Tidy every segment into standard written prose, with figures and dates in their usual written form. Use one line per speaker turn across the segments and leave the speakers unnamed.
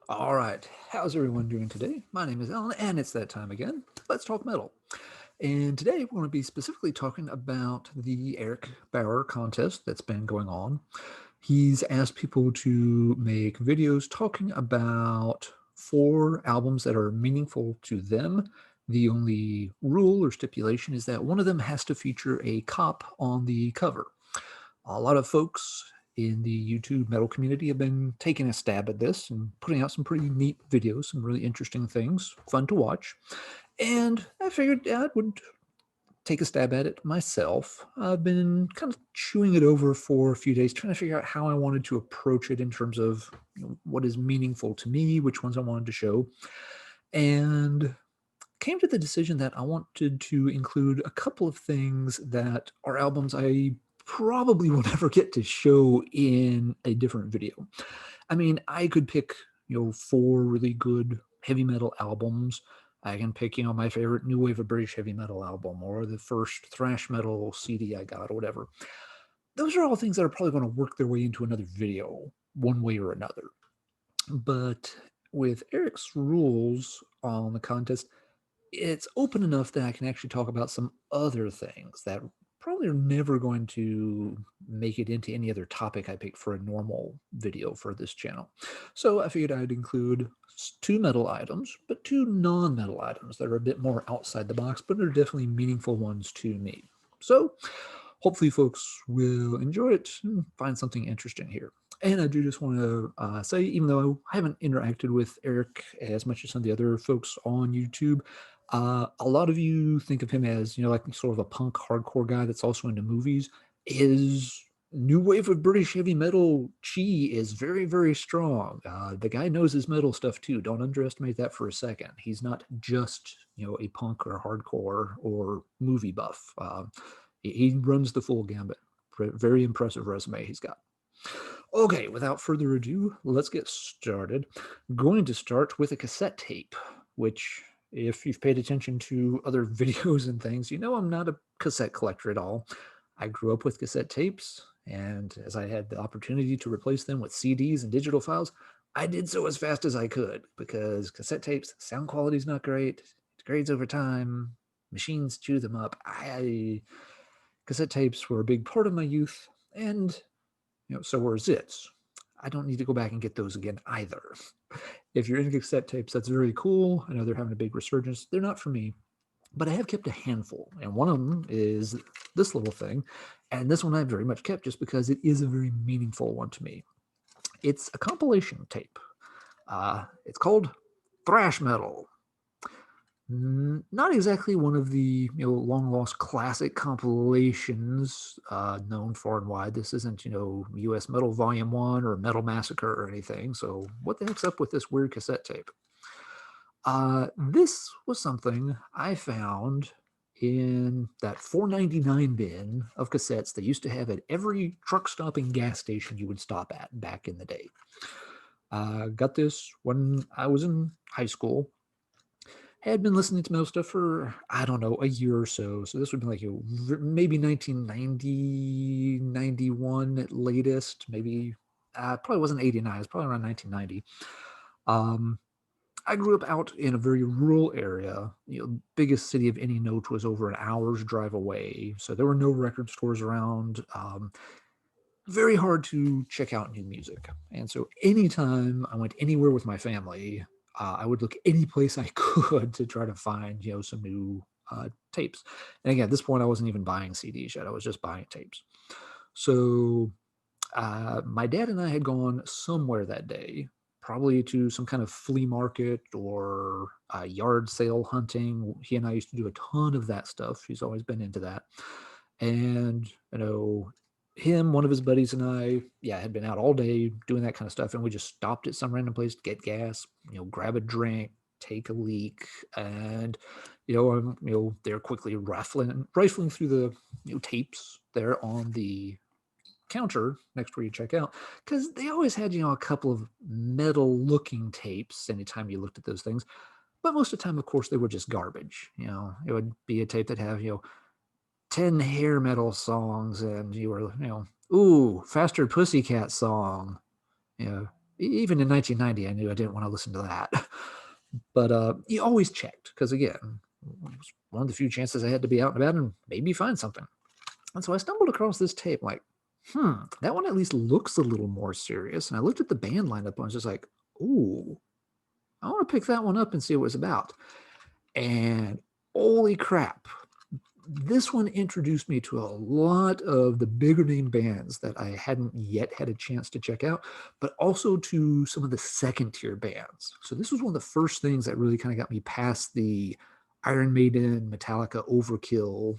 All right, how's everyone doing today? My name is Alan, and it's that time again. Let's talk metal. And today we're going to be specifically talking about the Eric Bauer contest that's been going on. He's asked people to make videos talking about four albums that are meaningful to them. The only rule or stipulation is that one of them has to feature a cop on the cover. A lot of folks in the YouTube metal community have been taking a stab at this and putting out some pretty neat videos, some really interesting things, fun to watch. And I figured I would take a stab at it myself. I've been kind of chewing it over for a few days, trying to figure out how I wanted to approach it in terms of what is meaningful to me, which ones I wanted to show, and came to the decision that I wanted to include a couple of things that are albums I probably will never get to show in a different video. I mean, I could pick, four really good heavy metal albums. I can pick, my favorite new wave of British heavy metal album or the first thrash metal CD I got or whatever. Those are all things that are probably going to work their way into another video one way or another. But with Eric's rules on the contest, it's open enough that I can actually talk about some other things that probably are never going to make it into any other topic I pick for a normal video for this channel. So I figured I'd include two metal items, but two non-metal items that are a bit more outside the box, but are definitely meaningful ones to me. So hopefully folks will enjoy it and find something interesting here. And I do just want to say, even though I haven't interacted with Eric as much as some of the other folks on YouTube, a lot of you think of him as, like sort of a punk hardcore guy that's also into movies. His new wave of British heavy metal chi is very, very strong. The guy knows his metal stuff too. Don't underestimate that for a second. He's not just, a punk or hardcore or movie buff. He runs the full gambit. Very impressive resume he's got. Okay, without further ado, let's get started. I'm going to start with a cassette tape, which, if you've paid attention to other videos and things, I'm not a cassette collector at all. I grew up with cassette tapes, and as I had the opportunity to replace them with CDs and digital files, I did so as fast as I could because cassette tapes, sound quality is not great. It degrades over time. Machines chew them up. Cassette tapes were a big part of my youth, and so were zits. I don't need to go back and get those again either. If you're into cassette tapes, that's very cool. I know they're having a big resurgence. They're not for me, but I have kept a handful, and one of them is this little thing, and this one I've very much kept just because it is a very meaningful one to me. It's a compilation tape. It's called Thrash Metal. Not exactly one of the long lost classic compilations known far and wide. This isn't U.S. Metal Volume 1 or Metal Massacre or anything. So what the heck's up with this weird cassette tape? This was something I found in that $4.99 bin of cassettes they used to have at every truck stop and gas station you would stop at back in the day. Got this when I was in high school. Had been listening to metal stuff for, I don't know, a year or so. So this would be like maybe 1990, 91 at latest. Maybe, probably wasn't 89. It was probably around 1990. Um, I grew up out in a very rural area. Biggest city of any note was over an hour's drive away. So there were no record stores around. Very hard to check out new music. And so anytime I went anywhere with my family, I would look any place I could to try to find, some new tapes. And again, at this point, I wasn't even buying CDs yet. I was just buying tapes. So my dad and I had gone somewhere that day, probably to some kind of flea market or yard sale hunting. He and I used to do a ton of that stuff. He's always been into that. And, him, one of his buddies, and I, yeah, had been out all day doing that kind of stuff. And we just stopped at some random place to get gas, grab a drink, take a leak. And, they're quickly rifling through the tapes there on the counter next where you check out, because they always had a couple of metal looking tapes anytime you looked at those things, but most of the time, of course, they were just garbage. It would be a tape that have 10 hair metal songs, and you were ooh, faster pussycat song, Even in 1990, I knew I didn't want to listen to that. But you always checked because, again, it was one of the few chances I had to be out and about and maybe find something. And so I stumbled across this tape, like, that one at least looks a little more serious. And I looked at the band lineup and I was just like, ooh, I want to pick that one up and see what it's about. And holy crap, this one introduced me to a lot of the bigger name bands that I hadn't yet had a chance to check out, but also to some of the second tier bands. So this was one of the first things that really kind of got me past the Iron Maiden, Metallica, Overkill,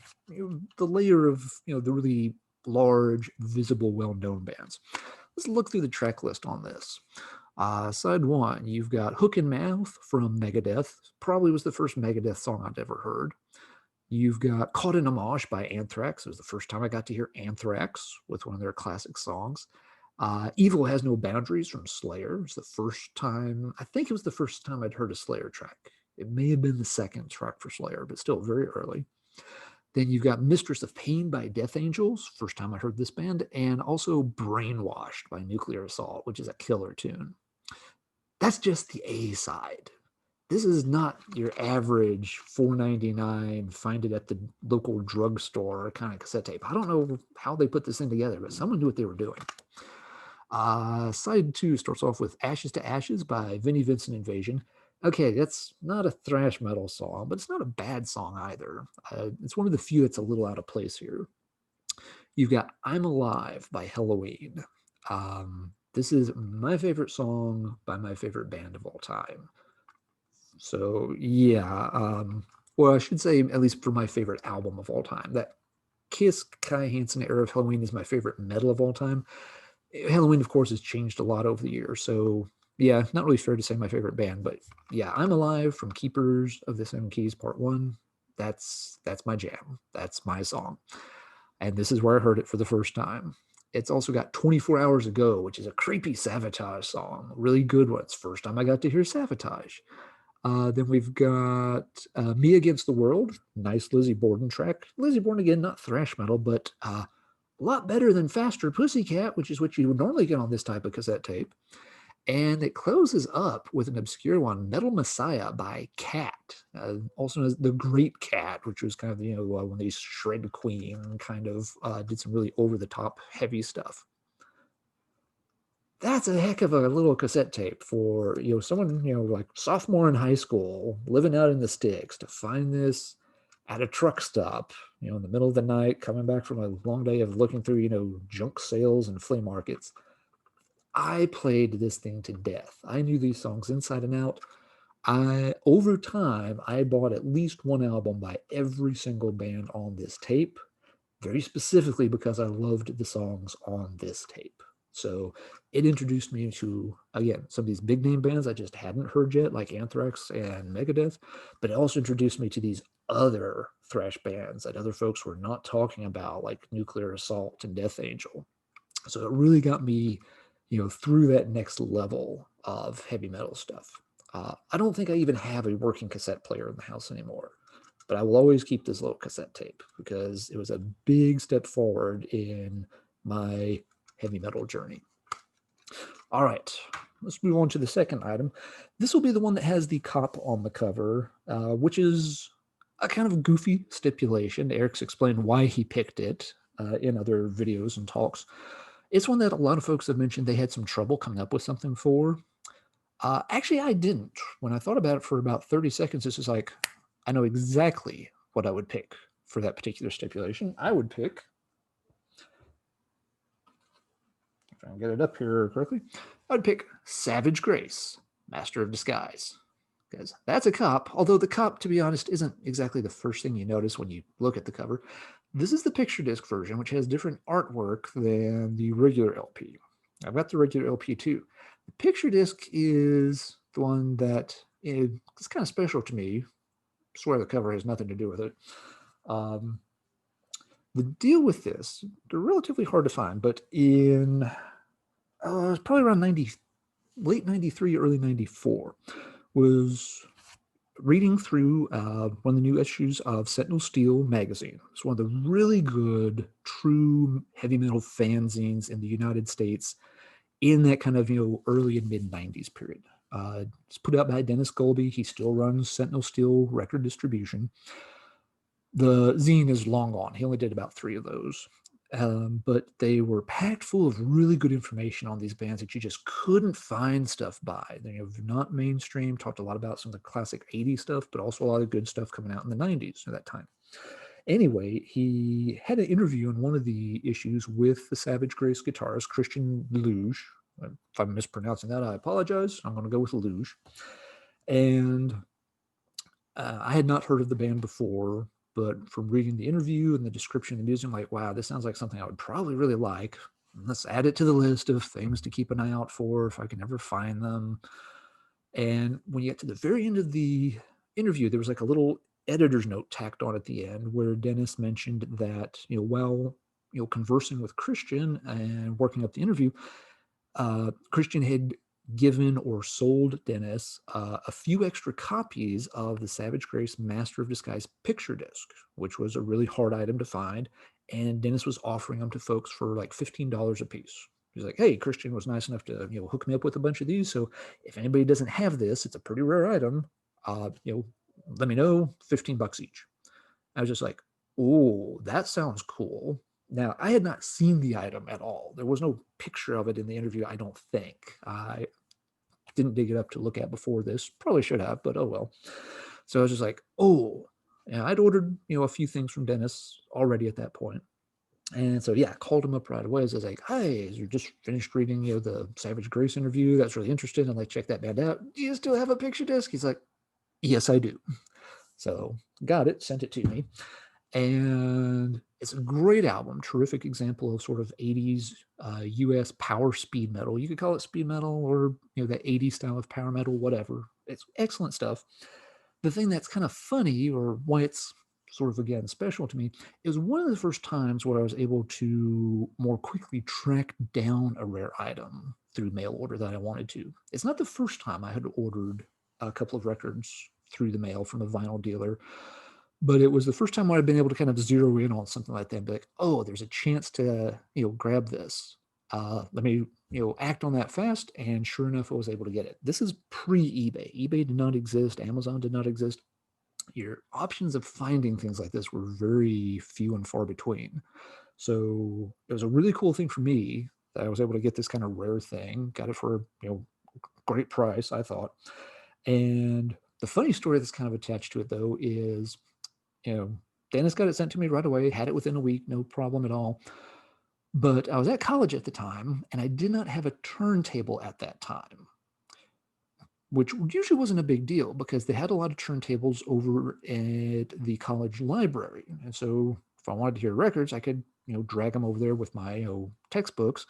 the layer of, the really large, visible, well-known bands. Let's look through the track list on this. Side one, you've got Hook and Mouth from Megadeth. Probably was the first Megadeth song I'd ever heard. You've got Caught in a Mosh by Anthrax. It was the first time I got to hear Anthrax with one of their classic songs. Evil Has No Boundaries from Slayer. It's the first time, I think it was the first time I'd heard a Slayer track. It may have been the second track for Slayer, but still very early. Then you've got Mistress of Pain by Death Angels. First time I heard this band. And also Brainwashed by Nuclear Assault, which is a killer tune. That's just the A side. This is not your average $4.99, find it at the local drugstore kind of cassette tape. I don't know how they put this thing together, but someone knew what they were doing. Side two starts off with Ashes to Ashes by Vinnie Vincent Invasion. Okay, that's not a thrash metal song, but it's not a bad song either. It's one of the few that's a little out of place here. You've got I'm Alive by Helloween. This is my favorite song by my favorite band of all time. So yeah, well, I should say at least for my favorite album of all time. That Kiss, Kai Hansen era of Halloween is my favorite metal of all time. Halloween, of course, has changed a lot over the years. So yeah, not really fair to say my favorite band, but yeah, I'm Alive from Keepers of the Seven Keys Part 1. That's my jam. That's my song. And this is where I heard it for the first time. It's also got 24 Hours Ago, which is a creepy Savatage song. Really good one. It's the first time I got to hear Savatage. Then we've got Me Against the World. Nice Lizzie Borden track. Lizzie Borden, again, not thrash metal, but a lot better than Faster Pussycat, which is what you would normally get on this type of cassette tape. And it closes up with an obscure one, Metal Messiah by Cat, also known as The Great Cat, which was kind of, one of these shred queen, kind of did some really over-the-top heavy stuff. That's a heck of a little cassette tape for, someone, like sophomore in high school, living out in the sticks, to find this at a truck stop, in the middle of the night, coming back from a long day of looking through, junk sales and flea markets. I played this thing to death. I knew these songs inside and out. Over time, I bought at least one album by every single band on this tape, very specifically because I loved the songs on this tape. So it introduced me to, again, some of these big name bands I just hadn't heard yet, like Anthrax and Megadeth, but it also introduced me to these other thrash bands that other folks were not talking about, like Nuclear Assault and Death Angel. So it really got me, through that next level of heavy metal stuff. I don't think I even have a working cassette player in the house anymore, but I will always keep this little cassette tape because it was a big step forward in my heavy metal journey. All right, let's move on to the second item. This will be the one that has the cop on the cover, which is a kind of goofy stipulation. Eric's explained why he picked it in other videos and talks. It's one that a lot of folks have mentioned they had some trouble coming up with something for. Actually, I didn't. When I thought about it for about 30 seconds, this is like, I know exactly what I would pick for that particular stipulation. I would pick, try and get it up here correctly, I would pick Savage Grace, Master of Disguise. Because that's a cop, although the cop, to be honest, isn't exactly the first thing you notice when you look at the cover. This is the picture disc version, which has different artwork than the regular LP. I've got the regular LP too. The picture disc is the one that is kind of special to me. I swear the cover has nothing to do with it. The deal with this, they're relatively hard to find, but in it's probably around late 93, early 94, was reading through one of the new issues of Sentinel Steel magazine. It's one of the really good, true heavy metal fanzines in the United States. in that kind of, early and mid 90s period. It's put out by Dennis Golby. He still runs Sentinel Steel record distribution. The zine is long gone. He only did about 3 of those. But they were packed full of really good information on these bands that you just couldn't find stuff by. They're not mainstream, talked a lot about some of the classic 80s stuff, but also a lot of good stuff coming out in the 90s at that time. Anyway, he had an interview in one of the issues with the Savage Grace guitarist, Christian Luge. If I'm mispronouncing that, I apologize. I'm going to go with Luge. And I had not heard of the band before, but from reading the interview and the description of the music, I'm like, wow, this sounds like something I would probably really like. Let's add it to the list of things to keep an eye out for if I can ever find them. And when you get to the very end of the interview, there was like a little editor's note tacked on at the end where Dennis mentioned that, while, conversing with Christian and working up the interview, Christian had given or sold Dennis a few extra copies of the Savage Grace Master of Disguise picture disc, which was a really hard item to find. And Dennis was offering them to folks for like $15 a piece. He's like, hey, Christian was nice enough to, hook me up with a bunch of these. So if anybody doesn't have this, it's a pretty rare item. Let me know, $15 each. I was just like, oh, that sounds cool. Now, I had not seen the item at all. There was no picture of it in the interview, I don't think. I didn't dig it up to look at before this. Probably should have, but oh well. So I was just like, oh, yeah, I'd ordered, a few things from Dennis already at that point. And so, yeah, I called him up right away. I was like, hey, you just finished reading, the Savage Grace interview. That's really interesting. And like, check that band out. Do you still have a picture disc? He's like, yes, I do. So got it, sent it to me. And it's a great album, terrific example of sort of 80s US power speed metal. You could call it speed metal or, that 80s style of power metal, whatever. It's excellent stuff. The thing that's kind of funny, or why it's sort of, again, special to me, is one of the first times where I was able to more quickly track down a rare item through mail order that I wanted to. It's not the first time I had ordered a couple of records through the mail from a vinyl dealer, but it was the first time where I'd been able to kind of zero in on something like that and be like, oh, there's a chance to, grab this. Let me, act on that fast. And sure enough, I was able to get it. This is pre-eBay. eBay did not exist. Amazon did not exist. Your options of finding things like this were very few and far between. So it was a really cool thing for me that I was able to get this kind of rare thing. Got it for, great price, I thought. And the funny story that's kind of attached to it, though, is, Dennis got it sent to me right away, had it within a week, no problem at all. But I was at college at the time, and I did not have a turntable at that time, which usually wasn't a big deal because they had a lot of turntables over at the college library. And so if I wanted to hear records, I could, drag them over there with my textbooks.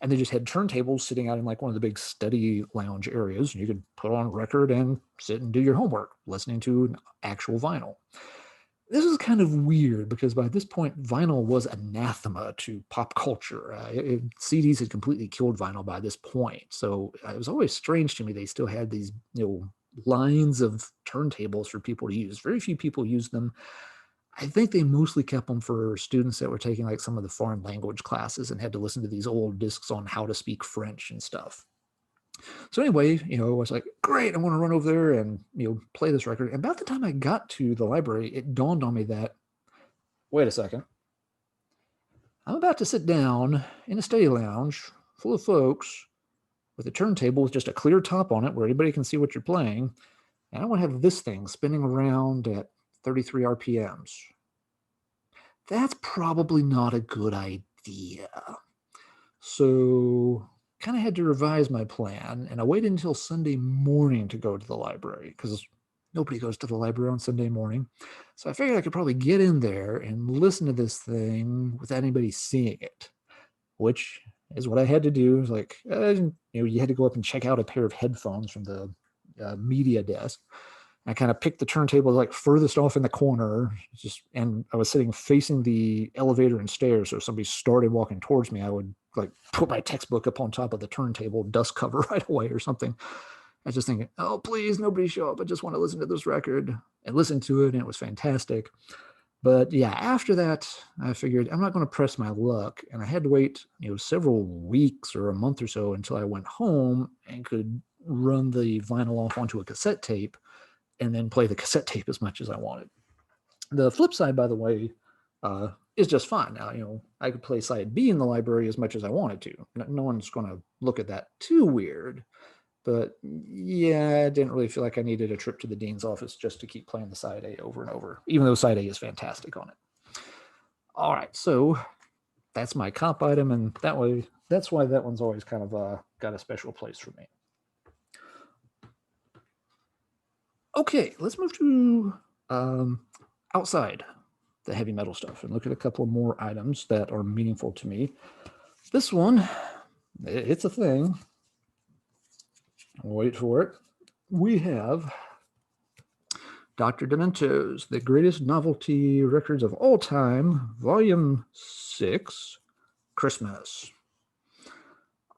And they just had turntables sitting out in like one of the big study lounge areas. And you could put on a record and sit and do your homework, listening to an actual vinyl. This is kind of weird because by this point, vinyl was anathema to pop culture. CDs had completely killed vinyl by this point. So it was always strange to me they still had these, lines of turntables for people to use. Very few people used them. I think they mostly kept them for students that were taking like some of the foreign language classes and had to listen to these old discs on how to speak French and stuff. So anyway, I was like, great, I want to run over there and, play this record. And about the time I got to the library, it dawned on me that, wait a second, I'm about to sit down in a study lounge full of folks with a turntable with just a clear top on it where anybody can see what you're playing. And I want to have this thing spinning around at 33 RPMs. That's probably not a good idea. So kind of had to revise my plan, and I waited until Sunday morning to go to the library because nobody goes to the library on Sunday morning. So I figured I could probably get in there and listen to this thing without anybody seeing it, which is what I had to do. It was like, you had to go up and check out a pair of headphones from the media desk. I kind of picked the turntable like furthest off in the corner, and I was sitting facing the elevator and stairs. So if somebody started walking towards me, I would like put my textbook up on top of the turntable, dust cover right away or something. I was just thinking, oh, please, nobody show up. I just want to listen to this record, and listen to it. And it was fantastic. But yeah, after that, I figured I'm not going to press my luck, and I had to wait, several weeks or a month or so until I went home and could run the vinyl off onto a cassette tape, and then play the cassette tape as much as I wanted. The flip side, by the way, is just fine. Now, I could play side B in the library as much as I wanted to. No one's going to look at that too weird. But yeah, I didn't really feel like I needed a trip to the dean's office just to keep playing the side A over and over, even though side A is fantastic on it. All right, so that's my comp item, and that's why that one's always kind of got a special place for me. Okay, let's move to outside the heavy metal stuff and look at a couple of more items that are meaningful to me. This one, it's a thing. Wait for it. We have Dr. Demento's The Greatest Novelty Records of All Time, Volume 6, Christmas.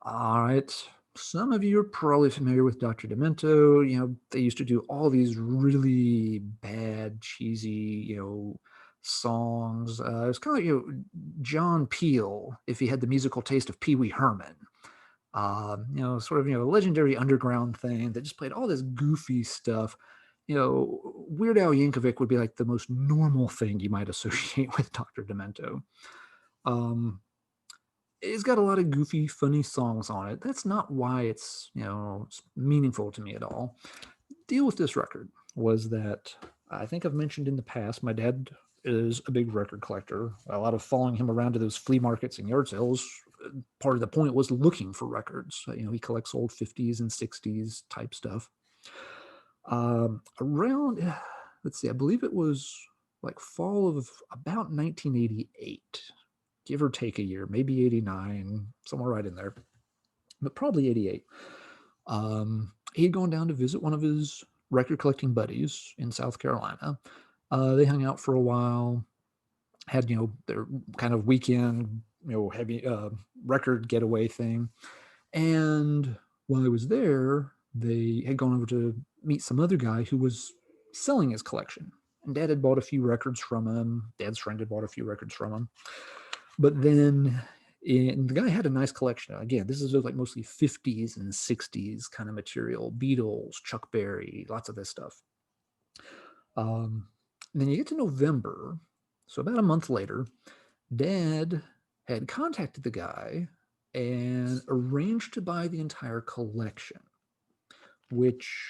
All right. Some of you are probably familiar with Dr. Demento. They used to do all these really bad, cheesy, songs. It's kind of like, John Peel, if he had the musical taste of Pee Wee Herman. Sort of, a legendary underground thing that just played all this goofy stuff. Weird Al Yankovic would be like the most normal thing you might associate with Dr. Demento. It's got a lot of goofy, funny songs on it. That's not why it's, meaningful to me at all. Deal with this record was that I think I've mentioned in the past, my dad is a big record collector. A lot of following him around to those flea markets and yard sales. Part of the point was looking for records. He collects old 50s and 60s type stuff. Around, let's see, I believe it was like fall of about 1988. Give or take a year, maybe 89, somewhere right in there, but probably 88. He'd gone down to visit one of his record collecting buddies in South Carolina. They hung out for a while, had, their kind of weekend, heavy record getaway thing. And while I was there, they had gone over to meet some other guy who was selling his collection. And Dad had bought a few records from him. Dad's friend had bought a few records from him. But then the guy had a nice collection. Again, this is like mostly 50s and 60s kind of material. Beatles, Chuck Berry, lots of this stuff. And then you get to November. So about a month later, Dad had contacted the guy and arranged to buy the entire collection, which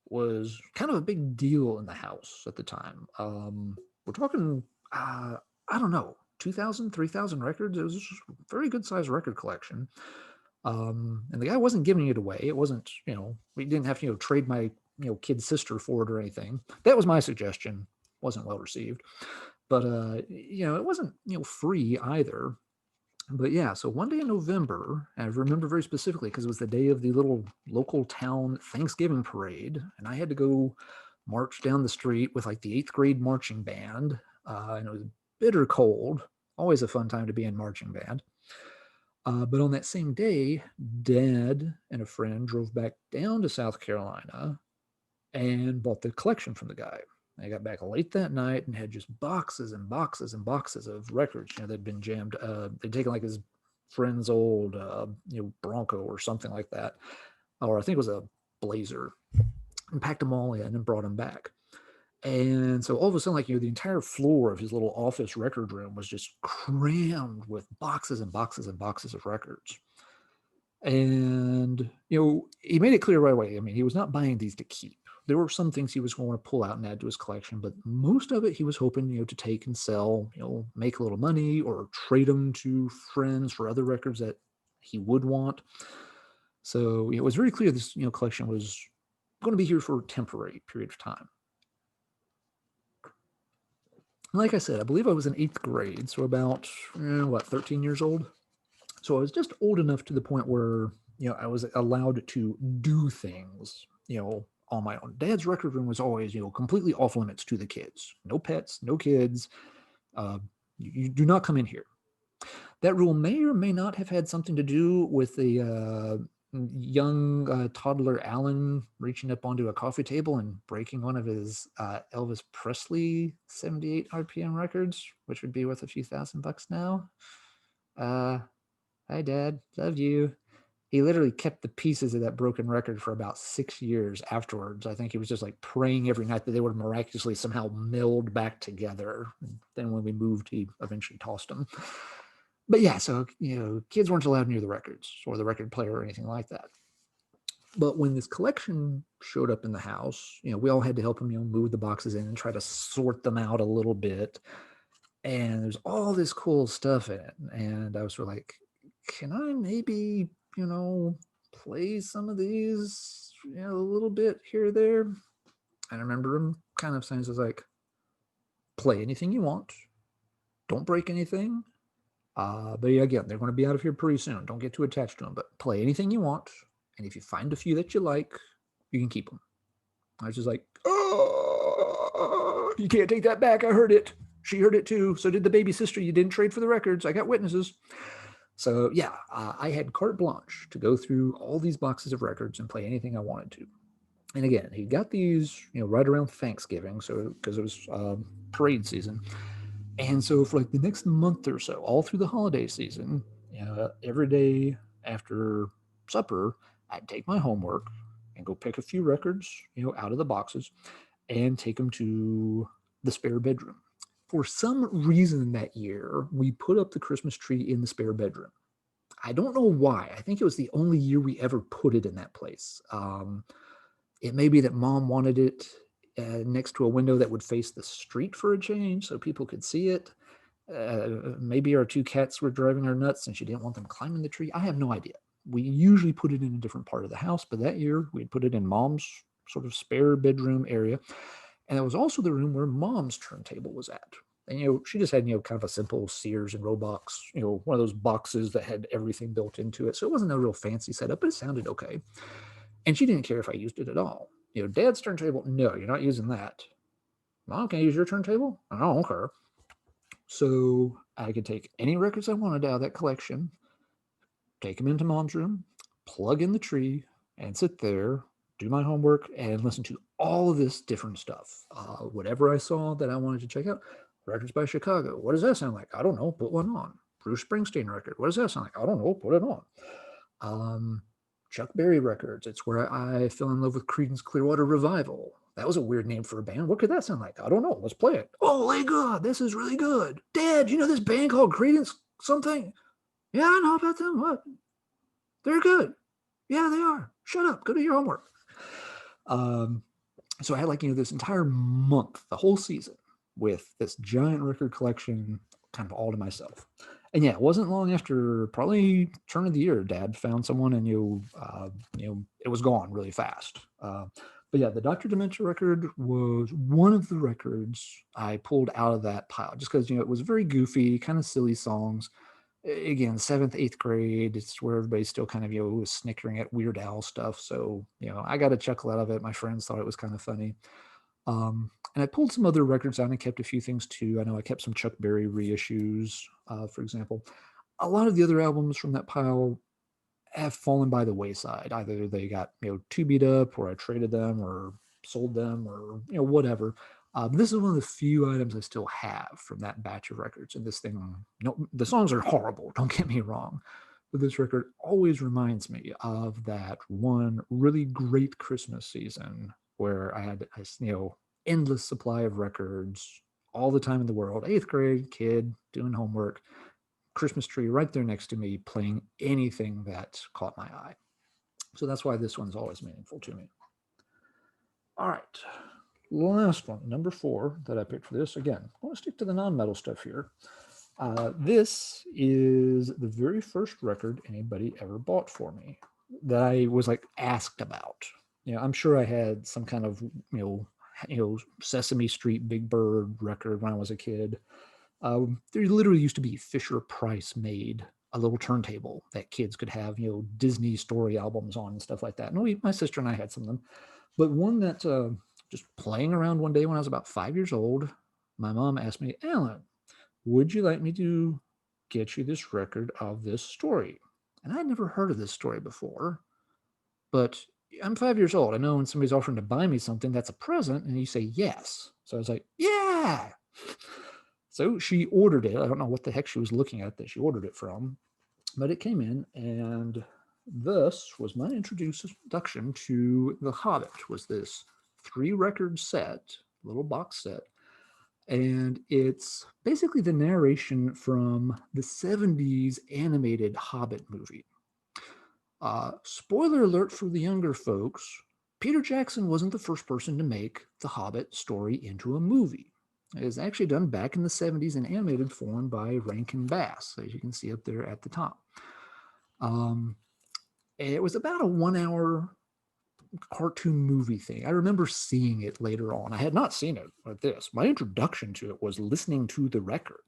was kind of a big deal in the house at the time. We're talking, I don't know, 2,000, 3,000 records. It was a very good sized record collection. And the guy wasn't giving it away. It wasn't, we didn't have to, trade my, kid sister for it or anything. That was my suggestion. Wasn't well received. But, it wasn't, free either. But yeah, so one day in November, and I remember very specifically because it was the day of the little local town Thanksgiving parade, and I had to go march down the street with like the 8th grade marching band, and it was bitter cold. Always a fun time to be in marching band. But on that same day, Dad and a friend drove back down to South Carolina and bought the collection from the guy. They got back late that night and had just boxes and boxes and boxes of records. They'd been jammed. They'd taken like his friend's old, Bronco or something like that, or I think it was a Blazer, and packed them all in and brought them back. And so all of a sudden, like, the entire floor of his little office record room was just crammed with boxes and boxes and boxes of records. And, he made it clear right away. I mean, he was not buying these to keep. There were some things he was going to pull out and add to his collection, but most of it he was hoping, to take and sell, make a little money or trade them to friends for other records that he would want. So it was very clear this, collection was going to be here for a temporary period of time. Like I said, I believe I was in 8th grade, so about, 13 years old. So I was just old enough to the point where, I was allowed to do things, on my own. Dad's record room was always, completely off limits to the kids. No pets, no kids. You do not come in here. That rule may or may not have had something to do with the young toddler Alan reaching up onto a coffee table and breaking one of his Elvis Presley 78 RPM records, which would be worth a few $1,000 now. Uh, Hi, Dad. Love you. He literally kept the pieces of that broken record for about 6 years afterwards. I think he was just like praying every night that they would miraculously somehow meld back together. And then when we moved, he eventually tossed them. But yeah, so, kids weren't allowed near the records or the record player or anything like that. But when this collection showed up in the house, we all had to help him, move the boxes in and try to sort them out a little bit. And there's all this cool stuff in it. And I was sort of like, can I maybe, play some of these, a little bit here or there? And I remember him kind of saying, like, play anything you want. Don't break anything. But yeah, again, they're going to be out of here pretty soon. Don't get too attached to them, but play anything you want. And if you find a few that you like, you can keep them. I was just like, oh, you can't take that back. I heard it. She heard it too. So did the baby sister. You didn't trade for the records. I got witnesses. So yeah, I had carte blanche to go through all these boxes of records and play anything I wanted to. And again, he got these, right around Thanksgiving, so because it was parade season. And so for like the next month or so, all through the holiday season, every day after supper, I'd take my homework and go pick a few records, out of the boxes and take them to the spare bedroom. For some reason that year, we put up the Christmas tree in the spare bedroom. I don't know why. I think it was the only year we ever put it in that place. It may be that Mom wanted it next to a window that would face the street for a change so people could see it. Maybe our two cats were driving her nuts and she didn't want them climbing the tree. I have no idea. We usually put it in a different part of the house, but that year we'd put it in Mom's sort of spare bedroom area. And it was also the room where Mom's turntable was at. And, she just had, kind of a simple Sears and Roebuck, one of those boxes that had everything built into it. So it wasn't a real fancy setup, but it sounded okay. And she didn't care if I used it at all. Dad's turntable, no, you're not using that. Mom, can I use your turntable? I don't care. So I could take any records I wanted out of that collection, take them into Mom's room, plug in the tree, and sit there, do my homework, and listen to all of this different stuff. Whatever I saw that I wanted to check out, records by Chicago. What does that sound like? I don't know. Put one on. Bruce Springsteen record. What does that sound like? I don't know. Put it on. Chuck Berry records. It's where I fell in love with Creedence Clearwater Revival. That was a weird name for a band. What could that sound like? I don't know. Let's play it. Oh my God, this is really good. Dad, you know this band called Creedence something? Yeah, I know about them. What? They're good. Yeah, they are. Shut up. Go do your homework. So I had this entire month, the whole season, with this giant record collection kind of all to myself. And yeah, it wasn't long after probably turn of the year, Dad found someone and it was gone really fast. But yeah, the Dr. Dementia record was one of the records I pulled out of that pile just because, it was very goofy, kind of silly songs. Again, 7th, 8th grade, it's where everybody's still kind of, was snickering at Weird Al stuff. So, I got a chuckle out of it. My friends thought it was kind of funny. And I pulled some other records out and kept a few things too. I know I kept some Chuck Berry reissues, for example. A lot of the other albums from that pile have fallen by the wayside. Either they got, too beat up, or I traded them or sold them, or, whatever. But this is one of the few items I still have from that batch of records. And this thing, the songs are horrible, don't get me wrong. But this record always reminds me of that one really great Christmas season where I had a, endless supply of records all the time in the world. 8th grade kid doing homework, Christmas tree right there next to me, playing anything that caught my eye. So that's why this one's always meaningful to me. All right, last one, number 4 that I picked for this. Again, I want to stick to the non-metal stuff here. This is the very first record anybody ever bought for me that I was asked about. I'm sure I had some kind of Sesame Street Big Bird record when I was a kid. There literally used to be Fisher Price made a little turntable that kids could have Disney story albums on and stuff like that. And my sister and I had some of them, but one that just playing around one day when I was about 5 years old, my mom asked me, Alan, would you like me to get you this record of this story? And I'd never heard of this story before. But I'm 5 years old. I know when somebody's offering to buy me something, that's a present, and you say yes. So I was like, yeah. So she ordered it. I don't know what the heck she was looking at that she ordered it from, but it came in, and this was my introduction to The Hobbit. Was this 3-record set, little box set, and it's basically the narration from the 70s animated Hobbit movie. Spoiler alert for the younger folks, Peter Jackson wasn't the first person to make the Hobbit story into a movie. It was actually done back in the 70s in animated form by Rankin Bass, as you can see up there at the top. It was about a 1 hour cartoon movie thing. I remember seeing it later on. I had not seen it like this. My introduction to it was listening to the record.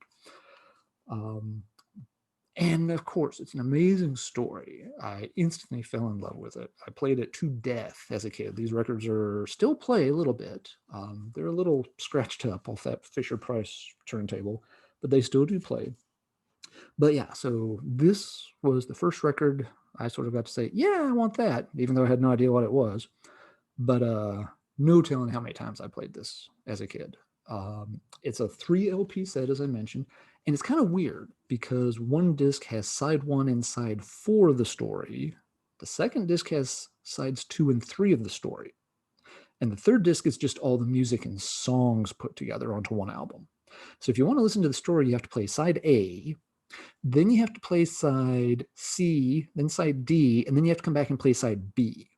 And of course, it's an amazing story. I instantly fell in love with it. I played it to death as a kid. These records are still play a little bit. They're a little scratched up off that Fisher Price turntable, but they still do play. But yeah, so this was the first record I sort of got to say, yeah, I want that, even though I had no idea what it was. But no telling how many times I played this as a kid. It's a 3 LP set, as I mentioned, and it's kind of weird because one disc has side 1 and side 4 of the story. The second disc has sides 2 and 3 of the story. And the third disc is just all the music and songs put together onto one album. So if you want to listen to the story, you have to play side A, then you have to play side C, then side D, and then you have to come back and play side B.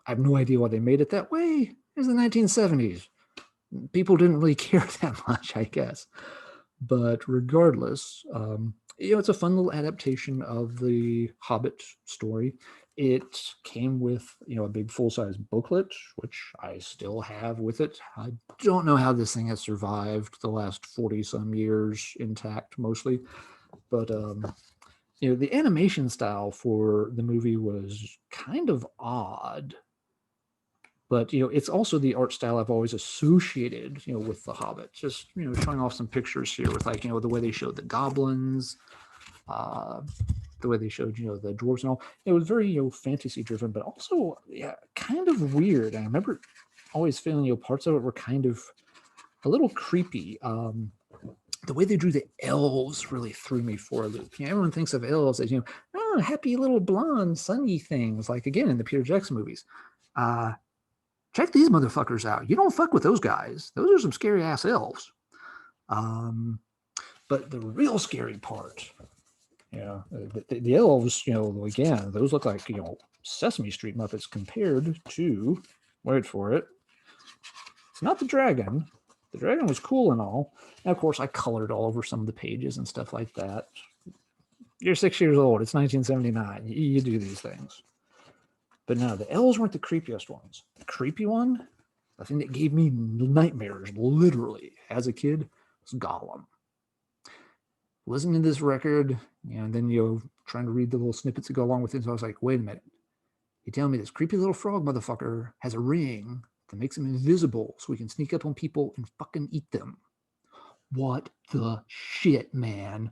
I have no idea why they made it that way. It was the 1970s. People didn't really care that much, I guess. But regardless, it's a fun little adaptation of the Hobbit story. It came with, a big full-size booklet, which I still have with it. I don't know how this thing has survived the last 40-some years intact, mostly. But, the animation style for the movie was kind of odd. But, it's also the art style I've always associated, with The Hobbit. Just, showing off some pictures here with, like, the way they showed the goblins, the way they showed, the dwarves and all. It was very, fantasy driven, but also, kind of weird. And I remember always feeling, parts of it were kind of a little creepy. The way they drew the elves really threw me for a loop. Everyone thinks of elves as, happy little blonde, sunny things, like, again, in the Peter Jackson movies. Check these motherfuckers out. You don't fuck with those guys. Those are some scary ass elves. But the real scary part, the elves, again, those look like, Sesame Street Muppets compared to, wait for it, it's not the dragon. The dragon was cool and all. And of course, I colored all over some of the pages and stuff like that. You're 6 years old. It's 1979. You do these things. But no, the elves weren't the creepiest ones. The creepy one, the thing that gave me nightmares, literally, as a kid, was Gollum. Listening to this record, and then, trying to read the little snippets that go along with it, so I was like, wait a minute. You're telling me this creepy little frog motherfucker has a ring that makes him invisible so he can sneak up on people and fucking eat them. What the shit, man?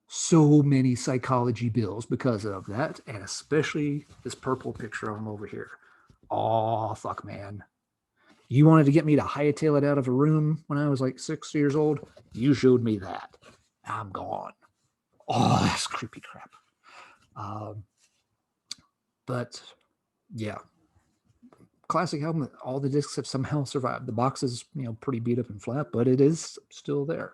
So many psychology bills because of that, and especially this purple picture of him over here. Oh, fuck, man. You wanted to get me to hightail it out of a room when I was like 6 years old? You showed me that. I'm gone. Oh, that's creepy crap. But, yeah. Classic album. All the discs have somehow survived. The box is, pretty beat up and flat, but it is still there.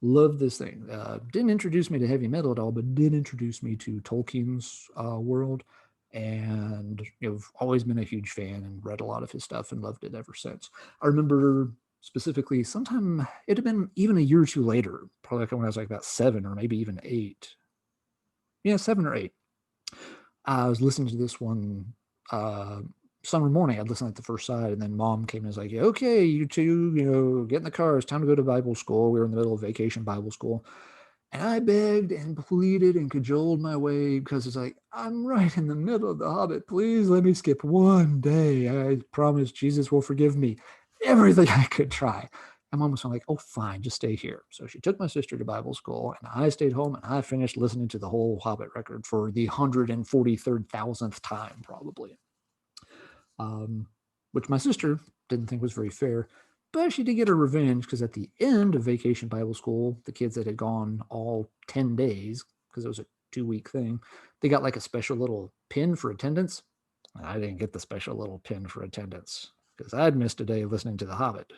Love this thing. Didn't introduce me to heavy metal at all, but did introduce me to Tolkien's world. And I've always been a huge fan and read a lot of his stuff and loved it ever since. I remember specifically sometime, it had been even a year or two later, probably like when I was like about 7 or maybe even 8. Yeah, 7 or 8. I was listening to this one summer morning. I'd listen at the first side, and then Mom came and was like, okay, you two, get in the car. It's time to go to Bible school. We were in the middle of vacation Bible school. And I begged and pleaded and cajoled my way because it's like, I'm right in the middle of the Hobbit. Please let me skip one day. I promise Jesus will forgive me. Everything I could try. And Mom was like, oh, fine, just stay here. So she took my sister to Bible school, and I stayed home, and I finished listening to the whole Hobbit record for the 143,000th time, probably. Which my sister didn't think was very fair, but she did get her revenge because at the end of Vacation Bible School, the kids that had gone all 10 days, because it was a 2-week thing, they got like a special little pin for attendance. I didn't get the special little pin for attendance because I'd missed a day of listening to The Hobbit.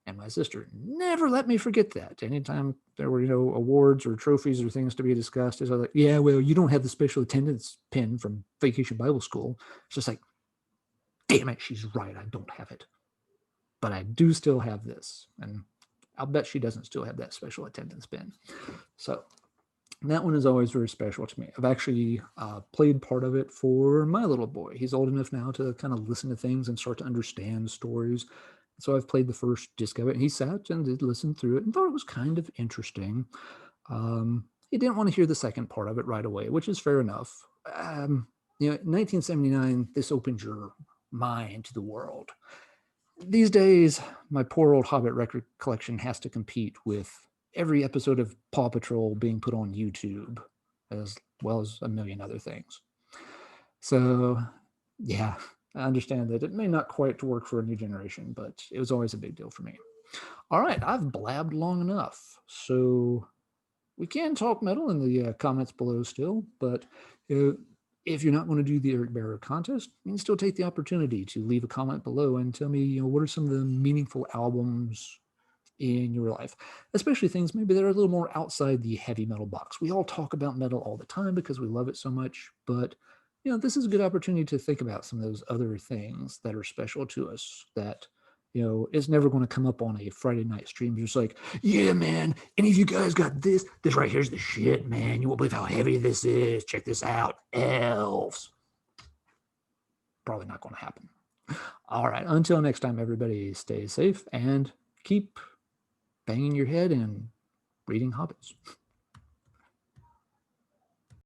And my sister never let me forget that. Anytime there were, awards or trophies or things to be discussed, is like, yeah, well, you don't have the special attendance pin from Vacation Bible School. It's just like, damn it, she's right. I don't have it. But I do still have this. And I'll bet she doesn't still have that special attendance pin. So that one is always very special to me. I've actually played part of it for my little boy. He's old enough now to kind of listen to things and start to understand stories. So I've played the first disc of it. And he sat and did listen through it and thought it was kind of interesting. He didn't want to hear the second part of it right away, which is fair enough. In 1979, this opens your mind to the world. These days, my poor old Hobbit record collection has to compete with every episode of Paw Patrol being put on YouTube, as well as a million other things. So, yeah, I understand that it may not quite work for a new generation, but it was always a big deal for me. All right, I've blabbed long enough, so we can talk metal in the comments below still, but if you're not going to do the Eric Bauer contest, you can still take the opportunity to leave a comment below and tell me, what are some of the meaningful albums in your life, especially things maybe that are a little more outside the heavy metal box. We all talk about metal all the time because we love it so much, but this is a good opportunity to think about some of those other things that are special to us that is never going to come up on a Friday night stream. You're just like, yeah, man, any of you guys got this? This right here's the shit, man. You won't believe how heavy this is. Check this out. Elves. Probably not going to happen. All right. Until next time, everybody stay safe and keep banging your head and reading Hobbits.